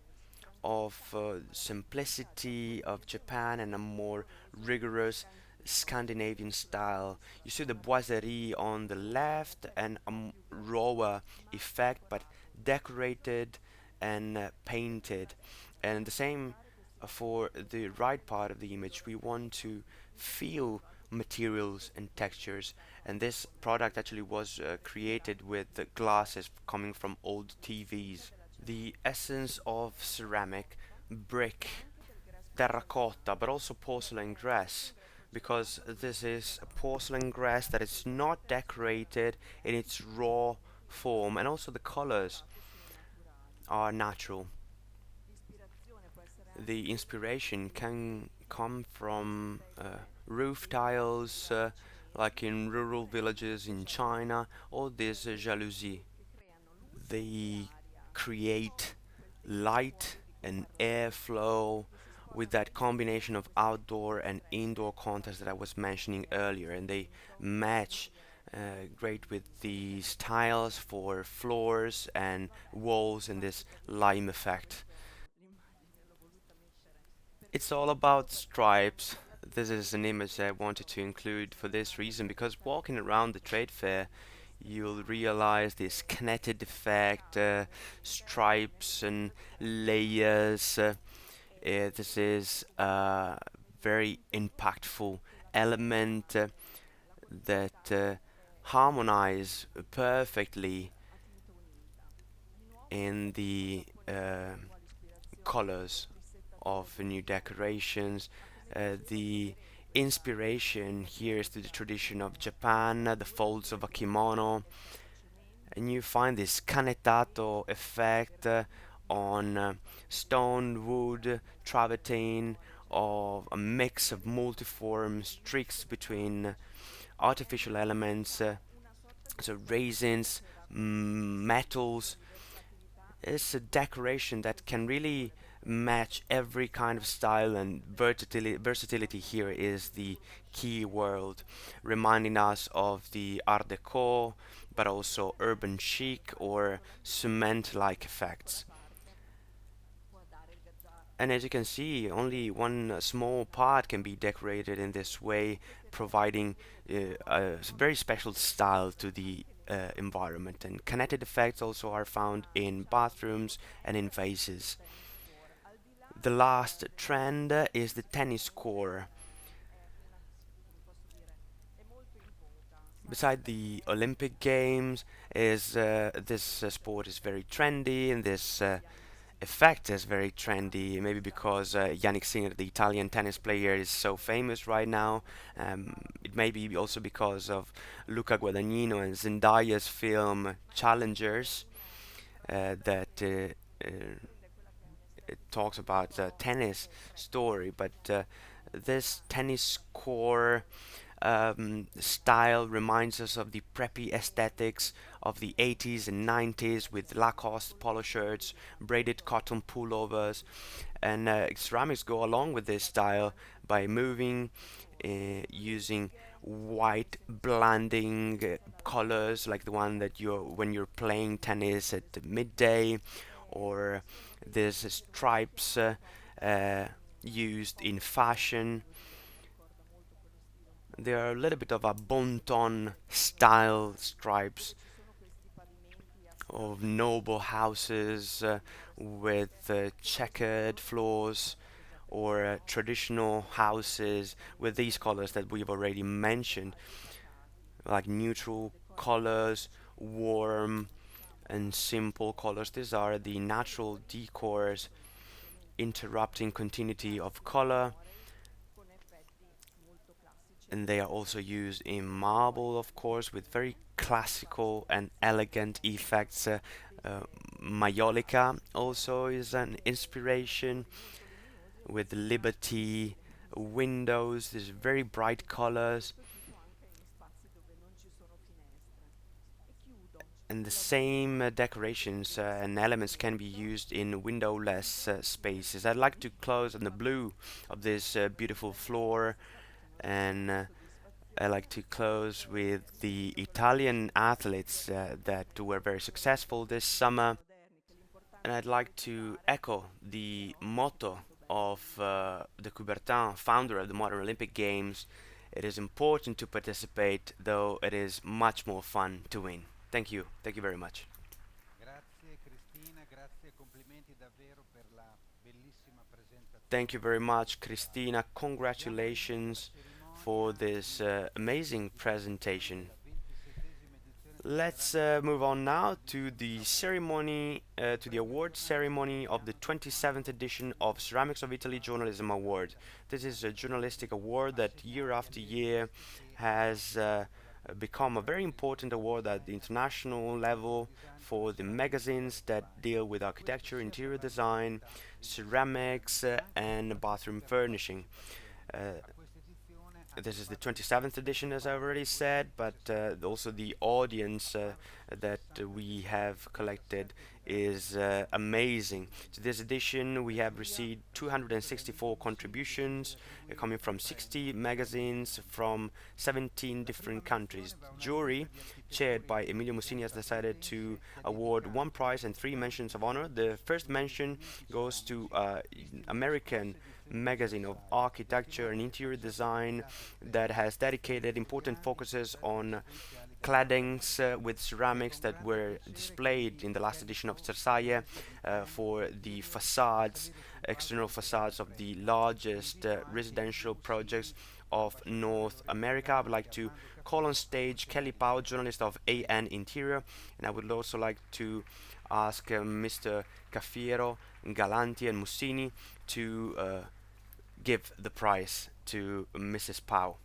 of simplicity of Japan and a more rigorous Scandinavian style. You see the boiserie on the left and a rawer effect, but decorated and painted. And the same for the right part of the image. We want to feel materials and textures, and this product actually was created with the glasses coming from old TVs. The essence of ceramic, brick, terracotta, but also porcelain glass, because this is a porcelain glass that is not decorated in its raw form, and also the colors are natural. The inspiration can come from roof tiles, like in rural villages in China, or these jalousies. They create light and airflow with that combination of outdoor and indoor contrast that I was mentioning earlier, and they match great with these tiles for floors and walls and this lime effect. It's all about stripes. This is an image I wanted to include for this reason, because walking around the trade fair, you'll realize this kinetic effect, stripes and layers. This is a very impactful element that harmonize perfectly in the colors of new decorations. The inspiration here is to the tradition of Japan, the folds of a kimono, and you find this canetato effect on stone, wood, travertine, of a mix of multiform streaks between artificial elements, so resins, metals. It's a decoration that can really match every kind of style, and versatility here is the key word, reminding us of the Art Deco, but also urban chic or cement-like effects. And as you can see, only one small part can be decorated in this way, providing a very special style to the environment. And connected effects also are found in bathrooms and in vases. The last trend is the tennis core. Beside the Olympic Games, is this sport is very trendy, and this effect is very trendy. Maybe because Yannick Sinner, the Italian tennis player, is so famous right now. It may be also because of Luca Guadagnino and Zendaya's film Challengers, that it talks about the tennis story, but this tennis core style reminds us of the preppy aesthetics of the 80s and 90s with Lacoste polo shirts, braided cotton pullovers, and ceramics go along with this style by moving, using white blending colors like the one that you're when you're playing tennis at midday, or there's stripes uh, used in fashion. They are a little bit of a bon ton style stripes of noble houses with checkered floors, or traditional houses with these colors that we've already mentioned, like neutral colors, warm and simple colors. These are the natural decors interrupting continuity of color, and they are also used in marble, of course, with very classical and elegant effects. Maiolica also is an inspiration with liberty windows, these very bright colors, and the same decorations and elements can be used in windowless spaces. I'd like to close on the blue of this beautiful floor, and I like to close with the Italian athletes that were very successful this summer. And I'd like to echo the motto of de Coubertin, founder of the modern Olympic Games. It is important to participate, though it is much more fun to win. Thank you. Thank you very much. Grazie Cristina, grazie e complimenti davvero per la bellissima Thank you presentazione. very much, Christina. Diamo il via alla Congratulations for cerimonia this amazing presentation. della 27esima edizione del Let's Ceramic move on Awards now to the 2019. ceremony, to the award ceremony of the 27th edition of Ceramics of Italy Journalism Award. This is a journalistic award that year after year has become a very important award at the international level for the magazines that deal with architecture, interior design, ceramics, and bathroom furnishing. Uh, this is the 27th edition, as I already said, but also the audience that we have collected is amazing. To this edition, we have received 264 contributions coming from 60 magazines from 17 different countries. The jury, chaired by Emilio Mussini, has decided to award one prize and three mentions of honor. The first mention goes to American magazine of architecture and interior design that has dedicated important focuses on claddings with ceramics that were displayed in the last edition of Cersaie for the facades, external facades of the largest residential projects of North America. I would like to call on stage Kelly Powell, journalist of AN Interior, and I would also like to ask Mr. Cafiero, Galanti, and Mussini to give the prize to Mrs. Powell.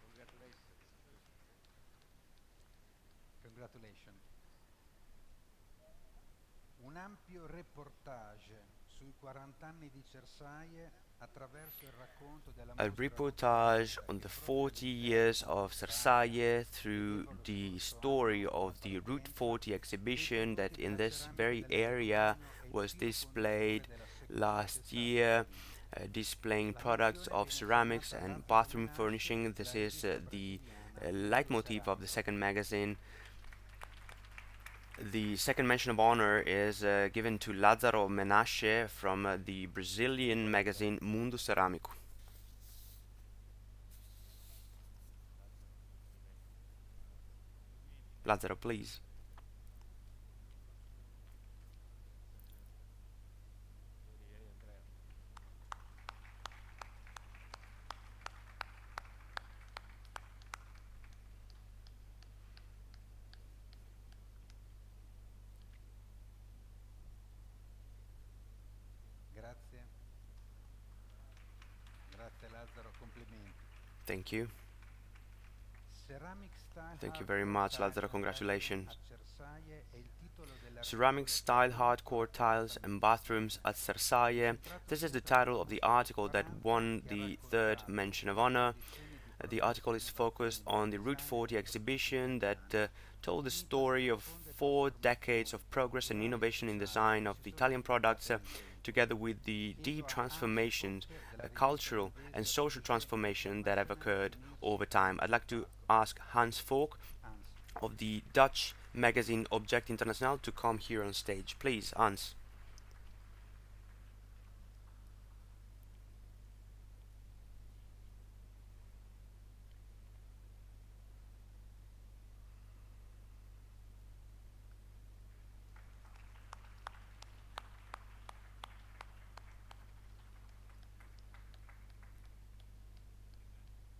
Congratulations. Congratulations. Un ampio reportage sui 40 anni di Cersaie attraverso il racconto della A mostra reportage fotografica on the che proprio 40 lì, years a of Cersaie, Cersaie through the riconosciuto story anche of the Route dall'accoglienza 40 dei exhibition prodotti that in della this ceramica very del area Mediterraneo e il was filo conduttore displayed della seconda last Cersaie year, Turin. displaying La products menzione of viene ceramics firmata and data di bathroom Menasce, furnishing. This la is regista the brasiliana di leitmotif of the ceramica. second magazine. The second mention of honor is given to Lazzaro Menasce from the Brazilian magazine Mundo Ceramico. Lazzaro, please. Vieni, Andrea. Grazie. Lazzaro, complimenti. Thank you. Ceramic Style Thank you very Hardcore much, Tiles Lazzaro. and Bathroom Congratulations. a Cersaie è il titolo Ceramic dell'articolo che style vinse hardcore il tiles and bathrooms at Cersaie. Si tratta This is the appunto della title of the mostra article that Ignoranza won che ha the third raccontato mention of le honor. condizioni di The progresso article e is focused innovazione on del the Route design e 40 della costruzione exhibition that italiane, told the unito alle story of profonde 4 decades of trasformazioni progress and culturali e innovation in sociali design che of si the sono Italian verificate products, nel tempo. together with the Chiedo deep a Hans transformations, Fock della rivista cultural and svedese social Architecture transformation that have International di occurred unirsi over a time. noi I'd sul like to palco. ask Hans Falk Hans. of the Dutch magazine Object International to come here on stage. Please, Hans.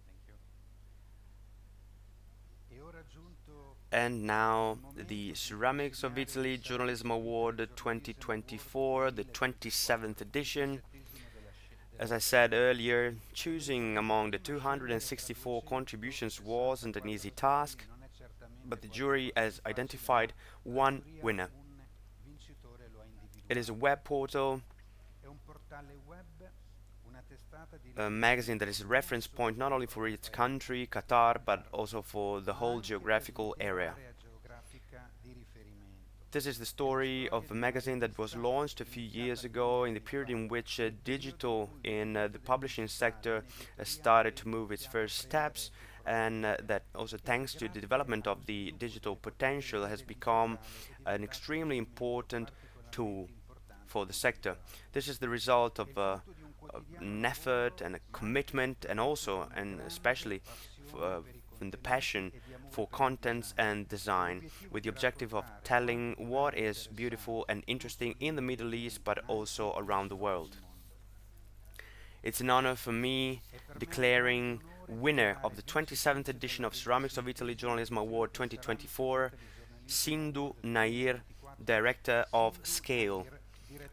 Thank you. E ora giunto And il now the momento di Ceramics of consegnare il Italy Journalism Ceramic Italy Award Journalism Award 2024, the 27th 2024, il edition. 27esimo As della I said serie. earlier, Colleghi, choosing la among the prima scegliere tra 264 262 contributions che wasn't an easy 64 titoli task, non è but certamente the jury has qualcosa di facile, identified ma la one giuria winner. un vincitore lo ha It is a individuato. web portal, È un portale web, una testata di a magazine that is a riferimento non reference solo point not per i only for propri its paesi country, Qatar, but Qatar, also for the ma whole anche per geographical l'intera area. area geografica di riferimento. This is the È la story storia of a di una magazine that was rivista launched a few iniziata years nel ago in the 2004, period in which nel periodo in digital cui il in mondo the del publishing digitale sector in editoria started aveva to move its iniziato a first steps, prendere il and sopravvento that also e che thanks to the grazie development allo of the sviluppo digital delle potential possibilità has become dell'internet è an diventato uno extremely strumento important tool particolarmente importante for e the sector. utilizzato. This is the result È of il frutto di un quotidiano an effort lavoro, and a ma anche commitment, and frutto di also una and grande especially passione per i from the contenuti passion e di amore for per il contents design, and con design, l'obiettivo with the di objective of raccontare telling quanto di what bello, is beautiful interessante and e interesting in the Middle East, divertente but anche also around the succede nel world. mondo. It's an honor for me È per me un grande declaring onore winner of dichiarare the 27th vincitrice edition della of Ceramics of Italy 27esima Journalism edizione Award del Ceramic 2024, Italy Journalism Sindhu Award Nair, 2024, Director of Sindhu Scale. Nair,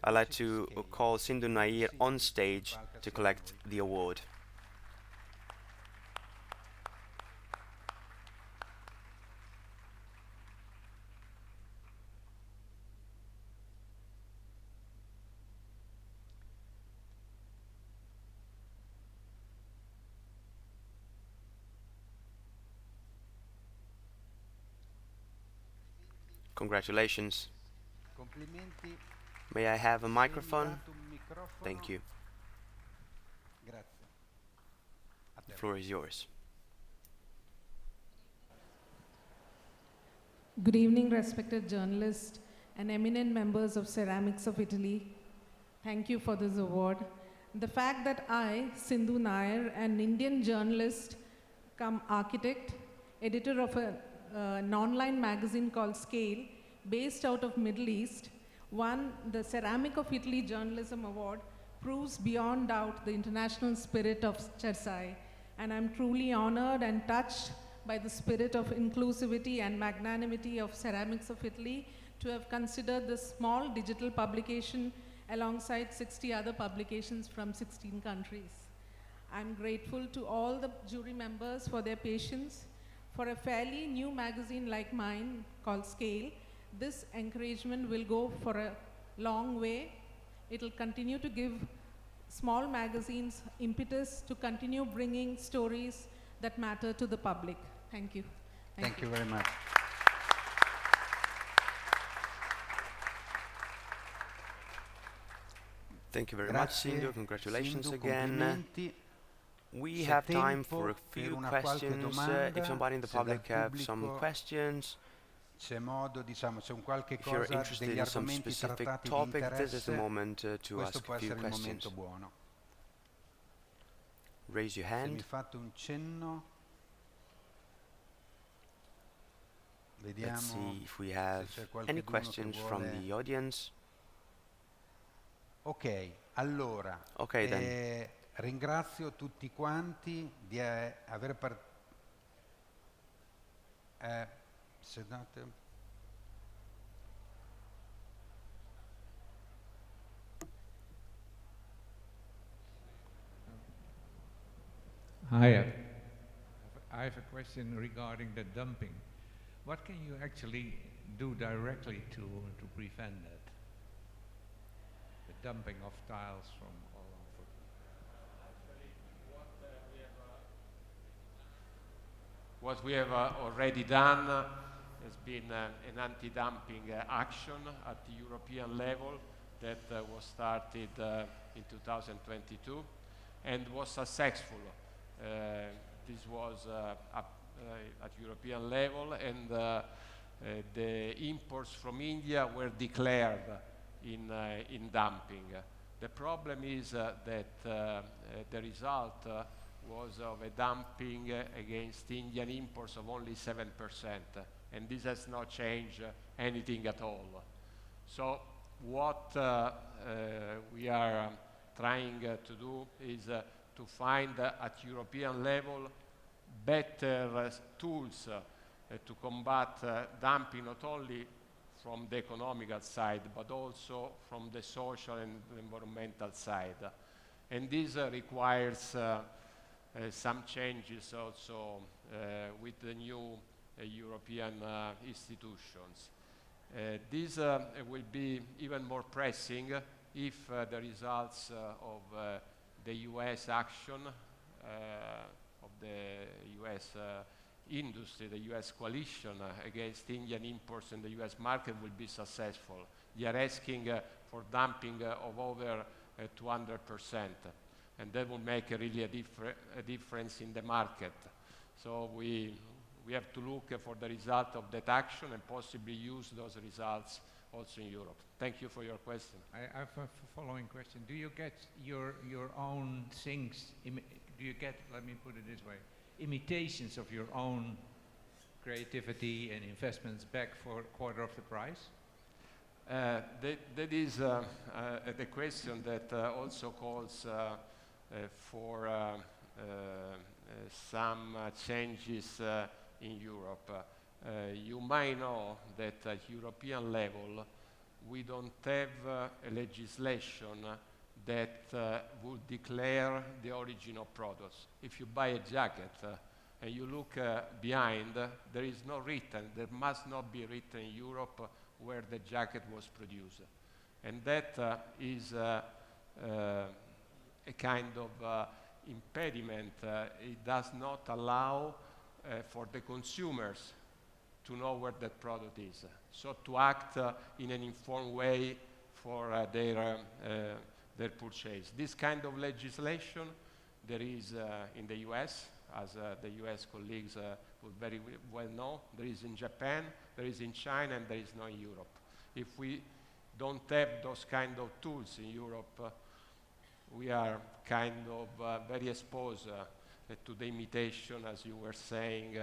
I'd like direttrice di to Scale. call Sindhu Nair on Sindhu sul stage palco to assieme a collect noi. the award. Congratulations. Complimenti. May I have a Se mi microphone? date un microfono. Thank you. Grazie. A The te. floor is yours. Good evening, respected journalists and eminent members of Ceramics of Italy. Thank you for this award. The fact that I, Sindhu Nair, an Indian journalist come architect, editor of an online magazine called Scale, based out of Middle East, won the Ceramic of Italy Journalism Award proves beyond doubt the international spirit of Cersaie. And I'm truly honored and touched by the spirit of inclusivity and magnanimity of Ceramics of Italy to have considered this small digital publication alongside 60 other publications from 16 countries. I'm grateful to all the jury members for their patience. For a fairly new magazine like mine called Scale, this encouragement will go for a long way. It will continue to give small magazines impetus to continue bringing stories that matter to the public. Thank you. Thank you very much. Thank you very much, Grazie, Sindhu. Congratulations Sindhu, again. complimenti. We C'è have time for a tempo per few una qualche questions. domanda, If somebody in the se dal public have some pubblico questions, c'è modo, diciamo, c'è un qualche if you're cosa interested degli in some argomenti specific trattati di topic, this is the interesse, moment to questo ask può a few essere il questions. momento buono. Raise your Se mi hand. fate un cenno, Let's vediamo see if we se have c'è any qualcuno che questions from vuole. the audience. Ok, allora, Okay, then. ringrazio tutti quanti di aver sedate. I have a question regarding the dumping. What can you actually do directly to prevent that? The dumping of tiles from all over. What we have already done has been an anti-dumping action at the European level that was started in 2022 and was successful. This was at European level, and the imports from India were declared in dumping. The problem is that the result was of a dumping against Indian imports of only 7%, and this has not changed anything at all. So what we are trying to do is to find at European level better tools to combat dumping, not only from the economical side, but also from the social and environmental side. And this requires some changes also with the new European institutions. This will be even more pressing if the results of the US action, of the US industry, the US coalition against Indian imports in the US market will be successful. They are asking for dumping of over 200%, and that will make really a difference in the market. So we have to look for the result of that action and possibly use those results also in Europe. Thank you for your question. I have a following question. Do you get your own things, do you get, let me put it this way, imitations of your own creativity and investments back for a quarter of the price? That is the question that also calls for some changes in Europe. You might know that at European level we don't have a legislation that would declare the origin of products. If you buy a jacket and you look behind, there is no written, there must not be written in Europe where the jacket was produced. And that is a kind of impediment. It does not allow for the consumers to know where that product is. So to act in an informed way for their purchase. This kind of legislation there is in the US, as the US colleagues would very well know. There is in Japan, there is in China, and there is no in Europe. If we don't have those kind of tools in Europe, we are kind of very exposed to the imitation, as you were saying,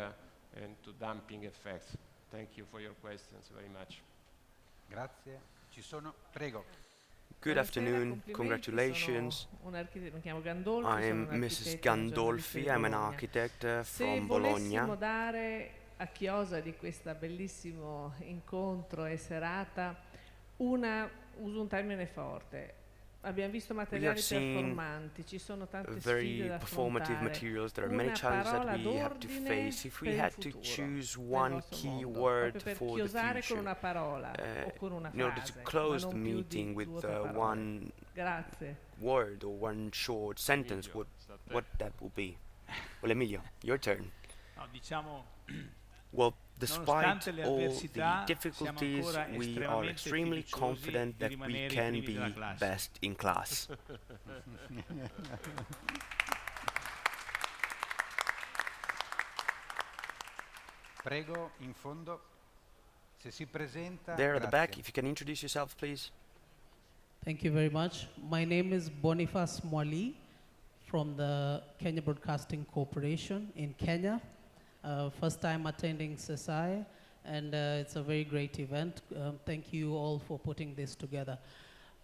and to dumping effects. Thank you for your questions very much. Grazie. Ci sono, prego. Good afternoon, congratulations. Mi chiamo Gandolfi, I sono am un Mrs. architetto e un giornalista Gandolfi, di I'm an Bologna. architect Se from volessimo Bologna. dare a chiosa di questo bellissimo incontro e serata uso un termine forte. Abbiamo visto materiali performanti, ci sono tante Very sfide da performative affrontare. materials, there are many Una challenges that parola we have to d'ordine face. If we per il had to futuro choose del one vostro key mondo, word proprio per for the chiosare con future, una parola o con una in order to frase, close ma the non più meeting di with 2 o 3 parole. one Grazie. word or one short sentence, what that will be. Well, Emilio, your turn. No, diciamo, Well, despite nonostante le all the avversità, difficulties, siamo ancora we are extremely fiduciosi confident di that we rimanere i can primi be della classe. best in class. Prego, in fondo. Se si presenta. There at the back, grazie. if you can introduce yourself, please. Thank you very much. My name is Boniface Mwali from the Kenya Broadcasting Corporation in Kenya. First time attending Cersaie, and it's a very great event. Thank you all for putting this together.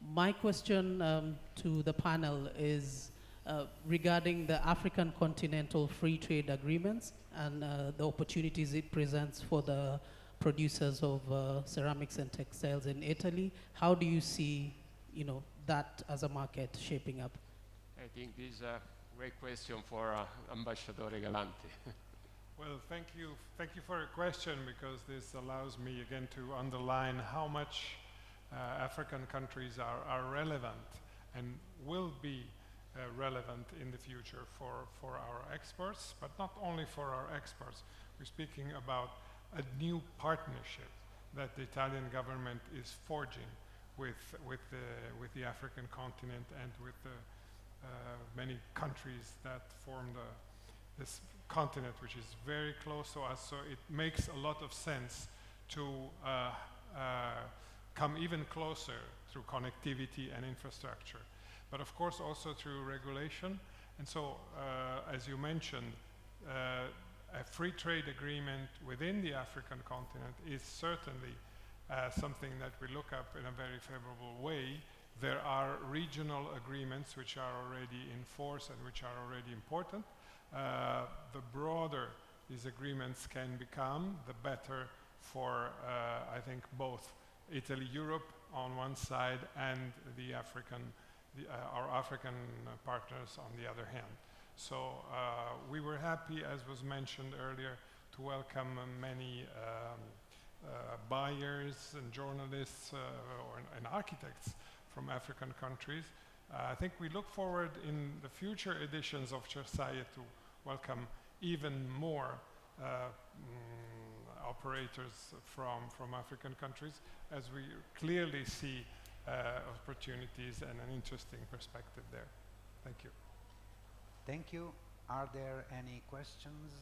My question to the panel is regarding the African Continental Free Trade Agreements and the opportunities it presents for the producers of ceramics and textiles in Italy. How do you see, that as a market shaping up? I think this great question for Ambassador Galanti. Well, thank you for your question, because this allows me again to underline how much African countries are relevant and will be relevant in the future for our exports, but not only for our exports. We're speaking about a new partnership that the Italian government is forging with the African continent and with the many countries that form this continent, which is very close to us. So it makes a lot of sense to come even closer through connectivity and infrastructure, but of course also through regulation. And so, as you mentioned, a free trade agreement within the African continent is certainly something that we look up in a very favorable way. There are regional agreements which are already in force and which are already important. The broader these agreements can become, the better for, I think, both Italy, Europe on one side, and the our African partners on the other hand. So we were happy, as was mentioned earlier, to welcome many buyers and journalists and architects from African countries. I think we look forward in the future editions of Cersaie to welcome even more operators from African countries, as we clearly see opportunities and an interesting perspective there. Thank you. Thank you. Are there any questions?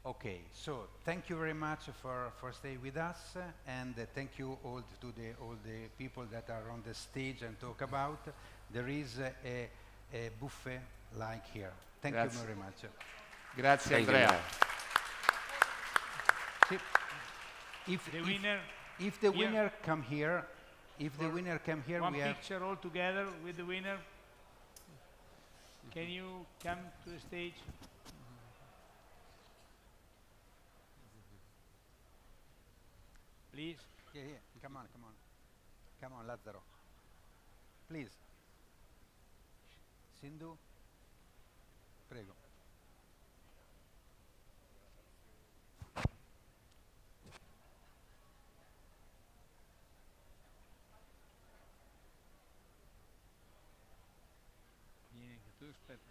Okay, so thank you very much for staying with us, and thank you all to all the people that are on the stage and talk about. There is a buffet like here. Thank you very much. Grazie Thank you, Andrea. If The winner, if the here. winner come here, if the winner come here, one we have. picture all together with the winner. Can you come to the stage? Please. Yeah, come on, Lazzaro. Please. Sindhu, prego. Vieni, tu aspetta.